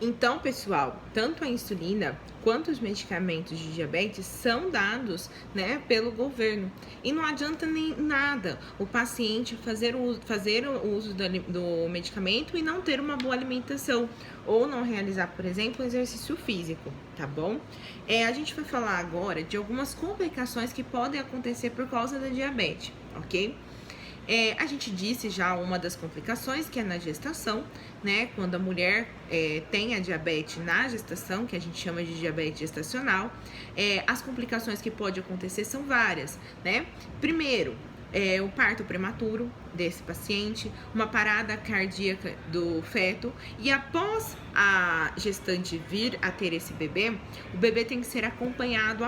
Então, pessoal, tanto a insulina quanto os medicamentos de diabetes são dados, né, pelo governo. E não adianta nem nada o paciente fazer o uso do medicamento e não ter uma boa alimentação ou não realizar, por exemplo, um exercício físico, tá bom? A gente vai falar agora de algumas complicações que podem acontecer por causa da diabetes, ok? A gente disse já uma das complicações, que é na gestação, né? Quando a mulher tem a diabetes na gestação, que a gente chama de diabetes gestacional, as complicações que pode acontecer são várias, né? Primeiro, o parto prematuro desse paciente, uma parada cardíaca do feto, e após a gestante vir a ter esse bebê, o bebê tem que ser acompanhado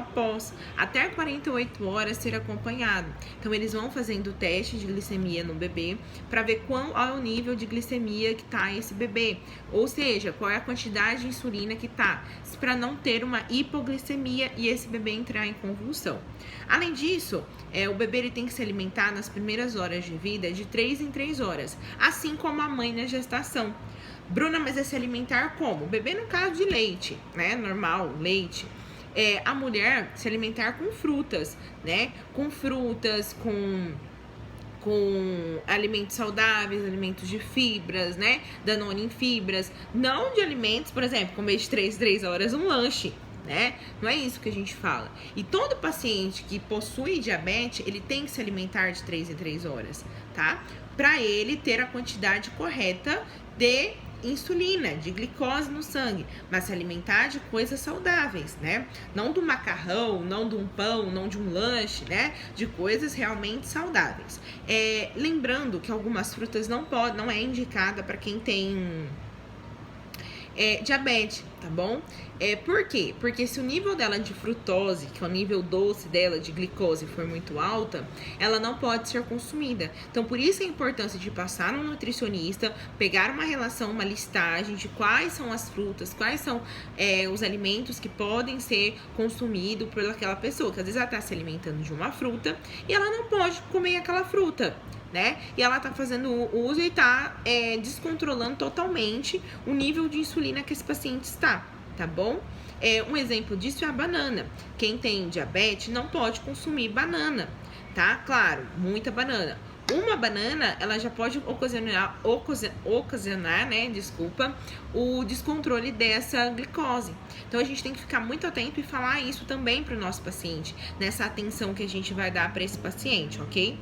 até 48 horas ser acompanhado. Então eles vão fazendo teste de glicemia no bebê para ver qual é o nível de glicemia que tá esse bebê, ou seja, qual é a quantidade de insulina que tá, para não ter uma hipoglicemia e esse bebê entrar em convulsão. Além disso, o bebê ele tem que se alimentar nas primeiras horas de vida de 3 em 3 horas, assim como a mãe na gestação. Bruna, mas é se alimentar como? O bebê no caso de leite, né? Normal, leite. A mulher se alimentar com frutas, né? Com frutas, com alimentos saudáveis, alimentos de fibras, né? Danone em fibras. Não de alimentos, por exemplo, comer de 3 em 3 horas um lanche, né? Não é isso que a gente fala. E todo paciente que possui diabetes, ele tem que se alimentar de 3 em 3 horas, tá? Para ele ter a quantidade correta de insulina, de glicose no sangue, mas se alimentar de coisas saudáveis, né? Não do macarrão, não de um pão, não de um lanche, né? De coisas realmente saudáveis. Lembrando que algumas frutas não é indicada para quem tem diabetes, tá bom? Por quê? Porque se o nível dela de frutose, que é o nível doce dela de glicose, for muito alta, ela não pode ser consumida. Então, por isso a importância de passar no nutricionista, pegar uma relação, uma listagem de quais são as frutas, quais são os alimentos que podem ser consumidos por aquela pessoa, que às vezes ela está se alimentando de uma fruta e ela não pode comer aquela fruta, né? E ela tá fazendo uso e tá descontrolando totalmente o nível de insulina que esse paciente está, tá bom? Um exemplo disso é a banana. Quem tem diabetes não pode consumir banana, tá? Claro, muita banana. Uma banana, ela já pode ocasionar, né, o descontrole dessa glicose. Então, a gente tem que ficar muito atento e falar isso também para o nosso paciente, nessa atenção que a gente vai dar para esse paciente, ok?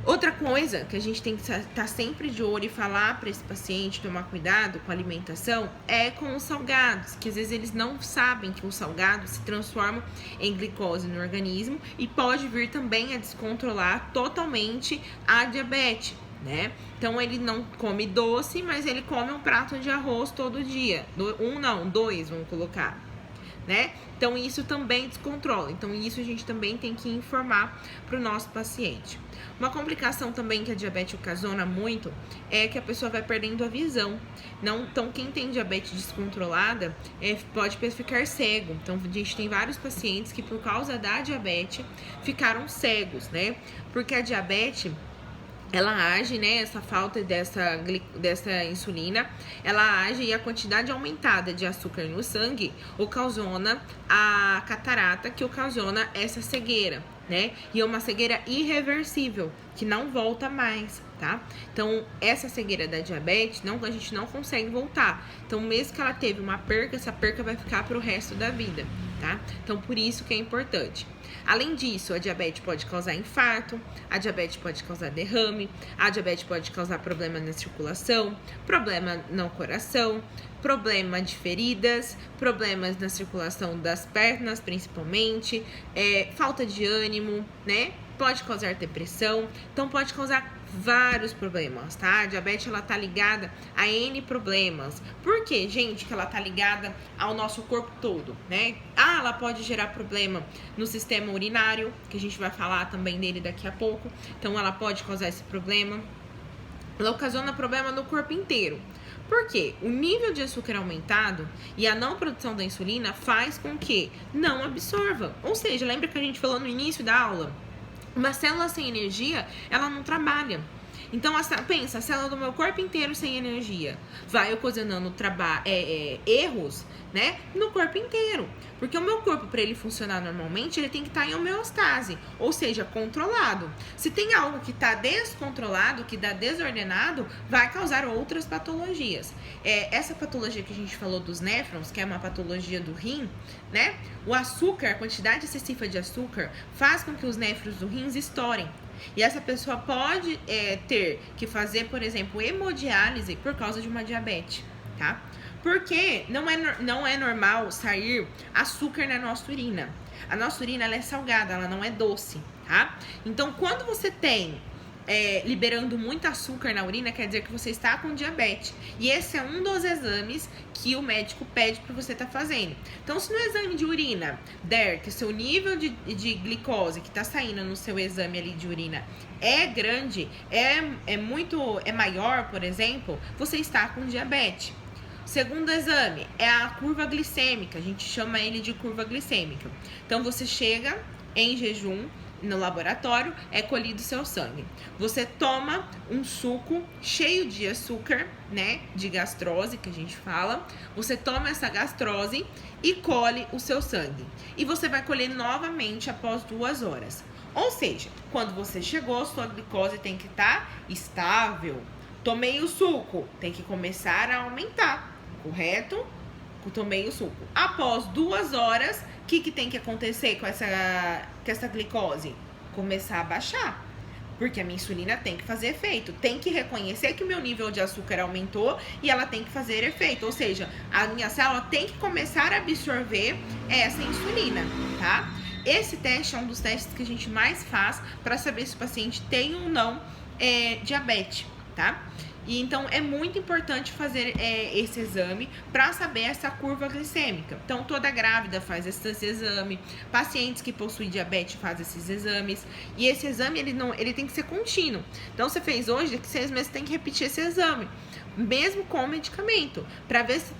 Outra coisa que a gente tem que estar sempre de olho e falar para esse paciente tomar cuidado com a alimentação é com os salgados, que às vezes eles não sabem que os salgados se transformam em glicose no organismo e pode vir também a descontrolar totalmente a diabetes, né? Então ele não come doce, mas ele come um prato de arroz todo dia. Dois, vamos colocar, né? Então isso também descontrola. Então isso a gente também tem que informar para o nosso paciente. Uma complicação também que a diabetes ocasiona muito é que a pessoa vai perdendo a visão. Então quem tem diabetes descontrolada pode ficar cego. Então a gente tem vários pacientes que por causa da diabetes ficaram cegos, né? Porque a diabetes, ela age, né, essa falta dessa insulina, ela age e a quantidade aumentada de açúcar no sangue ocasiona a catarata, que ocasiona essa cegueira, né? E é uma cegueira irreversível, que não volta mais, tá? Então, essa cegueira da diabetes, a gente não consegue voltar. Então, mesmo que ela teve uma perca, essa perca vai ficar pro resto da vida, tá? Então, por isso que é importante. Além disso, a diabetes pode causar infarto, a diabetes pode causar derrame, a diabetes pode causar problema na circulação, problema no coração, problema de feridas, problemas na circulação das pernas, principalmente, falta de ânimo, né? Pode causar depressão, então pode causar vários problemas, tá? A diabetes, ela tá ligada a N problemas. Por que, gente, que ela tá ligada ao nosso corpo todo, né? Ela pode gerar problema no sistema urinário, que a gente vai falar também dele daqui a pouco. Então, ela pode causar esse problema. Ela ocasiona problema no corpo inteiro. Por quê? O nível de açúcar aumentado e a não produção da insulina faz com que não absorva. Ou seja, lembra que a gente falou no início da aula? Uma célula sem energia, ela não trabalha. Então, pensa, a célula do meu corpo inteiro sem energia vai ocasionando erros, né, no corpo inteiro. Porque o meu corpo, para ele funcionar normalmente, ele tem que estar em homeostase, ou seja, controlado. Se tem algo que está descontrolado, que está desordenado, vai causar outras patologias. Essa patologia que a gente falou dos néfrons, que é uma patologia do rim, né, o açúcar, a quantidade excessiva de açúcar, faz com que os néfrons do rim estourem. E essa pessoa pode ter que fazer, por exemplo, hemodiálise por causa de uma diabetes, tá? Porque não é normal sair açúcar na nossa urina. A nossa urina, ela é salgada, ela não é doce, tá? Então, quando você tem liberando muito açúcar na urina, quer dizer que você está com diabetes. E esse é um dos exames que o médico pede para você estar fazendo. Então, se no exame de urina der que o seu nível de glicose que está saindo no seu exame ali de urina é grande, é maior, por exemplo, você está com diabetes. Segundo exame é a curva glicêmica, a gente chama ele de curva glicêmica. Então, você chega em jejum no laboratório, é colhido seu sangue. Você toma um suco cheio de açúcar, né, de gastrose, que a gente fala. Você toma essa gastrose e colhe o seu sangue. E você vai colher novamente após 2 horas. Ou seja, quando você chegou, sua glicose tem que estar estável. Tomei o suco, tem que começar a aumentar, correto? Tomei o suco. Após 2 horas, o que tem que acontecer com essa glicose? Começar a baixar. Porque a minha insulina tem que fazer efeito. Tem que reconhecer que o meu nível de açúcar aumentou e ela tem que fazer efeito. Ou seja, a minha célula tem que começar a absorver essa insulina, tá? Esse teste é um dos testes que a gente mais faz para saber se o paciente tem ou não diabetes, tá? E então é muito importante fazer esse exame para saber essa curva glicêmica. Então toda grávida faz esse exame, pacientes que possuem diabetes fazem esses exames. E esse exame ele tem que ser contínuo. Então você fez hoje, daqui 6 meses tem que repetir esse exame, mesmo com o medicamento, para ver se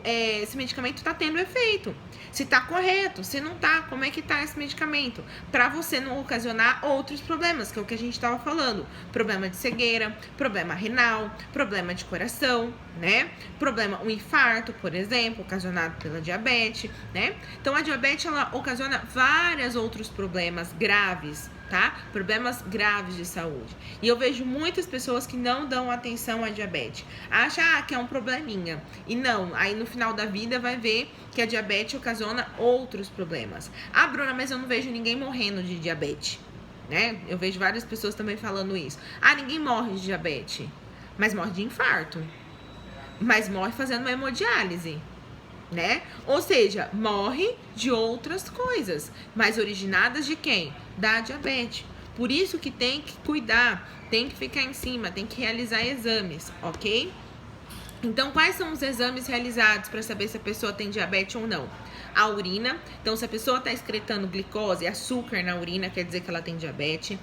esse medicamento está tendo efeito. Se tá correto, se não tá, como é que tá esse medicamento? Para você não ocasionar outros problemas, que é o que a gente estava falando. Problema de cegueira, problema renal, problema de coração, né? Um infarto, por exemplo, ocasionado pela diabetes, né? Então, a diabetes, ela ocasiona vários outros problemas graves, tá? Problemas graves de saúde. E eu vejo muitas pessoas que não dão atenção à diabetes. Acham que é um probleminha. E não, aí no final da vida vai ver que a diabetes ocasiona outros problemas. Ah, Bruna, mas eu não vejo ninguém morrendo de diabetes, né? Eu vejo várias pessoas também falando isso. Ah, ninguém morre de diabetes, mas morre de infarto. Mas morre fazendo uma hemodiálise, né? Ou seja, morre de outras coisas, mas originadas de quem? Da diabetes. Por isso que tem que cuidar, tem que ficar em cima, tem que realizar exames, ok? Então, quais são os exames realizados para saber se a pessoa tem diabetes ou não? A urina. Então, se a pessoa está excretando glicose, açúcar na urina, quer dizer que ela tem diabetes.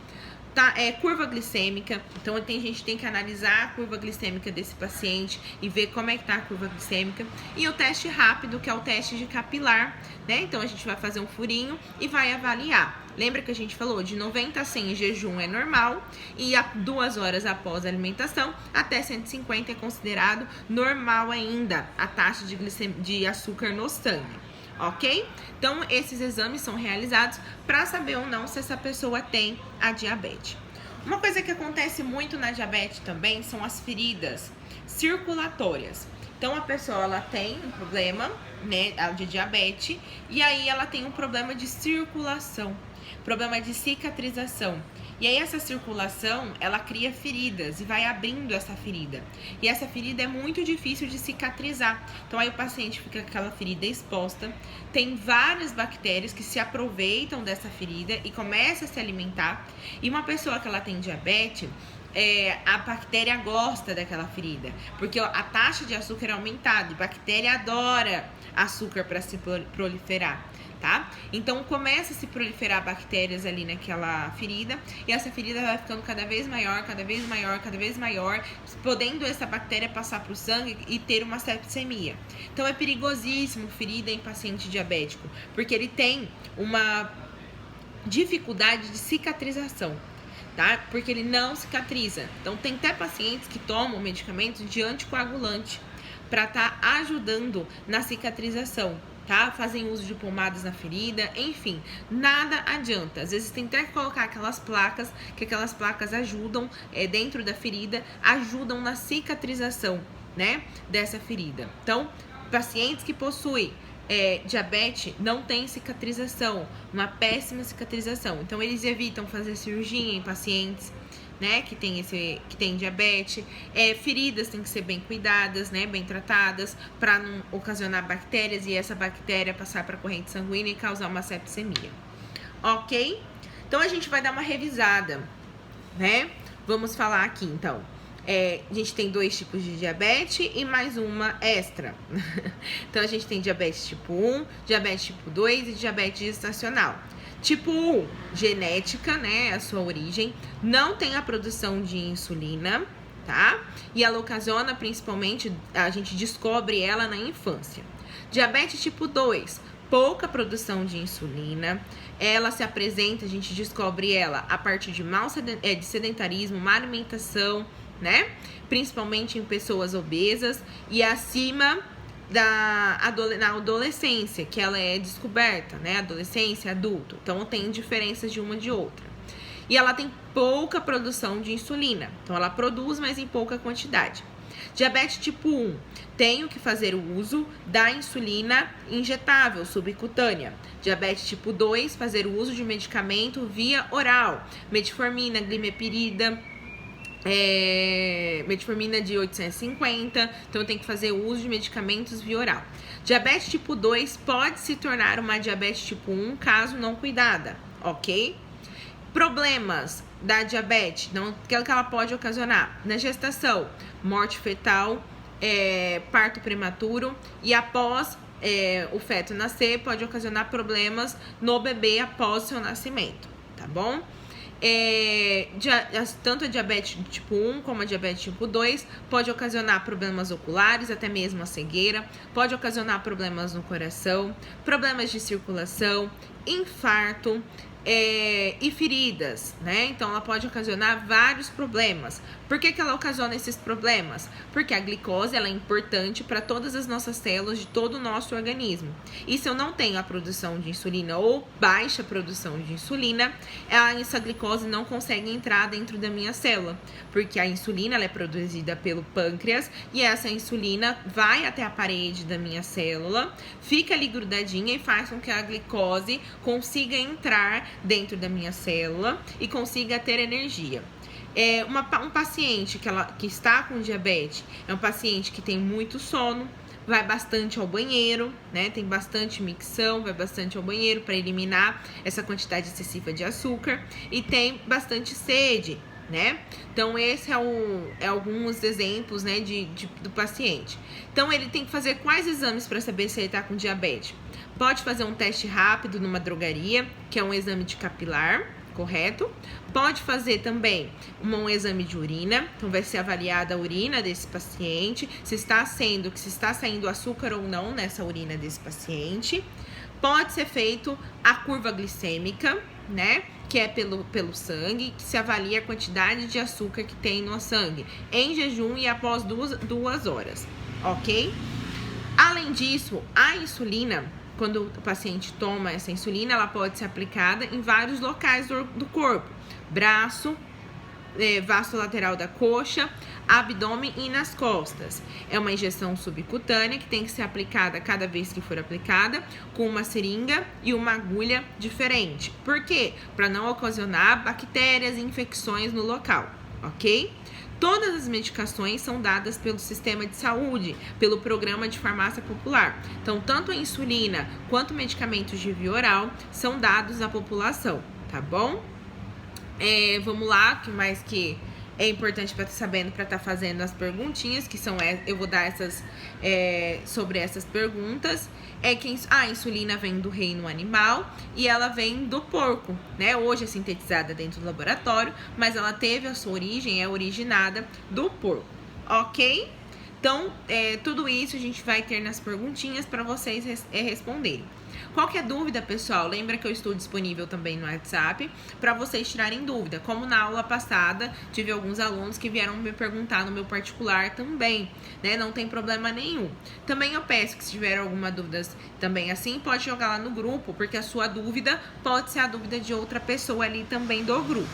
Tá, curva glicêmica. Então, a gente tem que analisar a curva glicêmica desse paciente e ver como é que tá a curva glicêmica. E o teste rápido, que é o teste de capilar, né? Então, a gente vai fazer um furinho e vai avaliar. Lembra que a gente falou de 90 a 100 em jejum é normal e 2 horas após a alimentação, até 150 é considerado normal ainda a taxa de açúcar no sangue, ok? Então, esses exames são realizados para saber ou não se essa pessoa tem a diabetes. Uma coisa que acontece muito na diabetes também são as feridas circulatórias. Então, a pessoa ela tem um problema, né, de diabetes e aí ela tem um problema de circulação, problema de cicatrização. E aí essa circulação, ela cria feridas e vai abrindo essa ferida. E essa ferida é muito difícil de cicatrizar. Então aí o paciente fica com aquela ferida exposta. Tem várias bactérias que se aproveitam dessa ferida e começam a se alimentar. E uma pessoa que ela tem diabetes, a bactéria gosta daquela ferida, porque a taxa de açúcar é aumentada e a bactéria adora açúcar para se proliferar, tá? Então começa a se proliferar bactérias ali naquela ferida e essa ferida vai ficando cada vez maior, cada vez maior, cada vez maior, podendo essa bactéria passar para o sangue e ter uma sepsemia. Então é perigosíssimo ferida em paciente diabético, porque ele tem uma dificuldade de cicatrização. tá? Porque ele não cicatriza. Então, tem até pacientes que tomam medicamentos de anticoagulante para estar ajudando na cicatrização, tá? Fazem uso de pomadas na ferida, enfim, nada adianta. Às vezes tem até que colocar aquelas placas, que aquelas placas ajudam dentro da ferida, ajudam na cicatrização, né, dessa ferida. Então, pacientes que possuem diabetes não tem cicatrização, uma péssima cicatrização. Então, eles evitam fazer cirurgia em pacientes, né, que tem diabetes. Feridas têm que ser bem cuidadas, né, bem tratadas, para não ocasionar bactérias e essa bactéria passar para a corrente sanguínea e causar uma sepsemia. Ok? Então, a gente vai dar uma revisada, né? Vamos falar aqui, então. A gente tem 2 tipos de diabetes e mais uma extra. Então, a gente tem diabetes tipo 1, diabetes tipo 2 e diabetes gestacional. Tipo 1, genética, né, a sua origem, não tem a produção de insulina, tá? E ela ocasiona, principalmente, a gente descobre ela na infância. Diabetes tipo 2, pouca produção de insulina, ela se apresenta, a gente descobre ela a partir de de sedentarismo, má alimentação, né? Principalmente em pessoas obesas e acima na adolescência, que ela é descoberta, né? Adolescência, adulto. Então, tem diferenças de uma de outra. E ela tem pouca produção de insulina. Então, ela produz, mas em pouca quantidade. Diabetes tipo 1, tenho que fazer o uso da insulina injetável, subcutânea. Diabetes tipo 2, fazer o uso de medicamento via oral. Metformina, glimepirida, metformina de 850, então tem que fazer o uso de medicamentos via oral. Diabetes tipo 2 pode se tornar uma diabetes tipo 1 caso não cuidada, ok? Problemas da diabetes, não, que ela pode ocasionar na gestação, morte fetal, parto prematuro e após o feto nascer, pode ocasionar problemas no bebê após seu nascimento, tá bom? Tanto a diabetes tipo 1 como a diabetes tipo 2 pode ocasionar problemas oculares, até mesmo a cegueira, pode ocasionar problemas no coração, problemas de circulação, infarto e feridas, né? Então, ela pode ocasionar vários problemas. Por que ela ocasiona esses problemas? Porque a glicose ela é importante para todas as nossas células de todo o nosso organismo. E se eu não tenho a produção de insulina ou baixa produção de insulina, essa glicose não consegue entrar dentro da minha célula. Porque a insulina ela é produzida pelo pâncreas e essa insulina vai até a parede da minha célula, fica ali grudadinha e faz com que a glicose consiga entrar dentro da minha célula e consiga ter energia. Um paciente que está com diabetes é um paciente que tem muito sono, vai bastante ao banheiro, né? Tem bastante micção, vai bastante ao banheiro para eliminar essa quantidade excessiva de açúcar e tem bastante sede, né? Então, esse é alguns exemplos, né, do paciente. Então, ele tem que fazer quais exames para saber se ele está com diabetes? Pode fazer um teste rápido numa drogaria, que é um exame de capilar, correto? Pode fazer também um exame de urina, então vai ser avaliada a urina desse paciente, se está saindo açúcar ou não nessa urina desse paciente. Pode ser feito a curva glicêmica, né? Que é pelo sangue, que se avalia a quantidade de açúcar que tem no sangue, em jejum e após 2 horas, ok? Além disso, a insulina, quando o paciente toma essa insulina, ela pode ser aplicada em vários locais do corpo. Braço, vasto lateral da coxa, abdômen e nas costas. É uma injeção subcutânea que tem que ser aplicada cada vez que for aplicada, com uma seringa e uma agulha diferente. Por quê? Para não ocasionar bactérias e infecções no local, ok? Todas as medicações são dadas pelo sistema de saúde, pelo programa de farmácia popular. Então, tanto a insulina quanto medicamentos de via oral são dados à população, tá bom? Vamos lá, o que mais que é importante para estar sabendo, para estar fazendo as perguntinhas, que são, eu vou dar sobre essas perguntas. Que a insulina vem do reino animal e ela vem do porco, né? Hoje é sintetizada dentro do laboratório, mas ela teve a sua origem, é originada do porco, ok? Então, tudo isso a gente vai ter nas perguntinhas para vocês responderem. Qualquer dúvida, pessoal, lembra que eu estou disponível também no WhatsApp para vocês tirarem dúvida. Como na aula passada, tive alguns alunos que vieram me perguntar no meu particular também, né? Não tem problema nenhum. Também eu peço que se tiver alguma dúvida também assim, pode jogar lá no grupo, porque a sua dúvida pode ser a dúvida de outra pessoa ali também do grupo.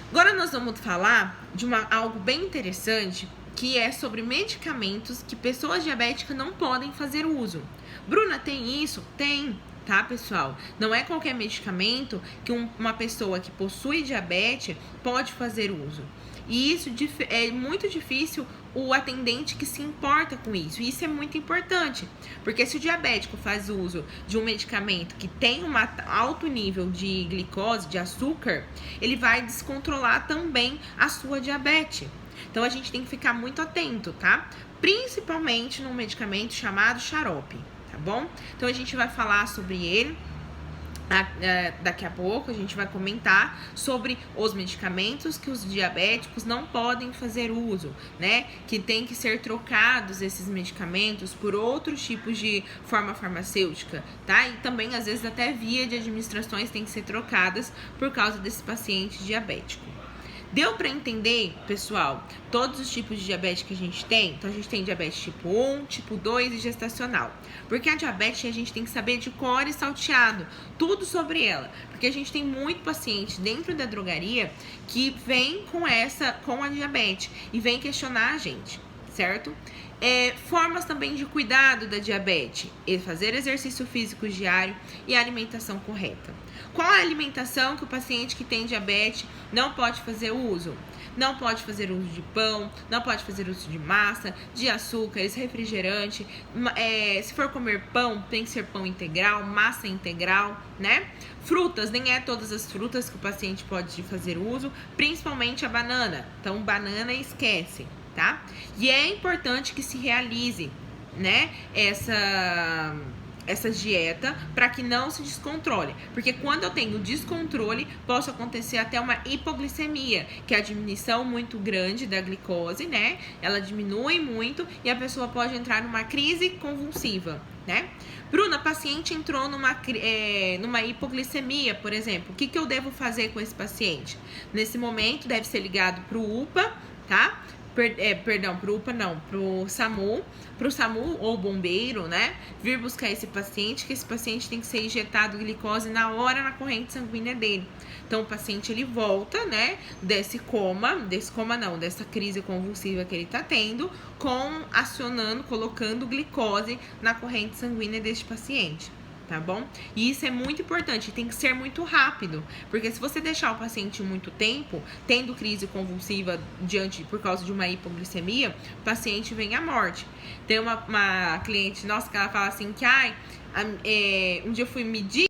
Agora nós vamos falar de algo bem interessante, que é sobre medicamentos que pessoas diabéticas não podem fazer uso. Bruna, tem isso? Tem, tá, pessoal? Não é qualquer medicamento que uma pessoa que possui diabetes pode fazer uso. E isso é muito difícil o atendente que se importa com isso. E isso é muito importante, porque se o diabético faz uso de um medicamento que tem um alto nível de glicose, de açúcar, ele vai descontrolar também a sua diabetes. Então a gente tem que ficar muito atento, tá? Principalmente num medicamento chamado xarope, tá bom? Então a gente vai falar sobre ele. Daqui a pouco a gente vai comentar sobre os medicamentos que os diabéticos não podem fazer uso, né? Que tem que ser trocados esses medicamentos por outros tipos de forma farmacêutica, tá? E também, às vezes, até via de administrações tem que ser trocadas por causa desse paciente diabético. Deu para entender, pessoal, todos os tipos de diabetes que a gente tem? Então, a gente tem diabetes tipo 1, tipo 2 e gestacional. Porque a diabetes a gente tem que saber de cor e salteado, tudo sobre ela. Porque a gente tem muito paciente dentro da drogaria que vem com a diabetes e vem questionar a gente, certo? Formas também de cuidado da diabetes, fazer exercício físico diário e alimentação correta. Qual a alimentação que o paciente que tem diabetes não pode fazer uso? Não pode fazer uso de pão, não pode fazer uso de massa, de açúcares, refrigerante. Se for comer pão, tem que ser pão integral, massa integral, né? Frutas, nem é todas as frutas que o paciente pode fazer uso, principalmente a banana. Então, banana esquece, tá? E é importante que se realize, né, essa dieta para que não se descontrole, porque quando eu tenho descontrole, posso acontecer até uma hipoglicemia, que é a diminuição muito grande da glicose, né? Ela diminui muito e a pessoa pode entrar numa crise convulsiva, né? Bruna, a paciente entrou numa hipoglicemia, por exemplo, o que eu devo fazer com esse paciente? Nesse momento, deve ser ligado para o UPA, tá? Pro SAMU ou bombeiro, né? Vir buscar esse paciente, que esse paciente tem que ser injetado glicose na hora na corrente sanguínea dele. Então, o paciente, ele volta, né? Dessa crise convulsiva que ele tá tendo, colocando glicose na corrente sanguínea deste paciente. Tá bom? E isso é muito importante, tem que ser muito rápido, porque se você deixar o paciente muito tempo, tendo crise convulsiva por causa de uma hipoglicemia, o paciente vem à morte. Tem uma cliente nossa que ela fala assim que um dia eu fui medir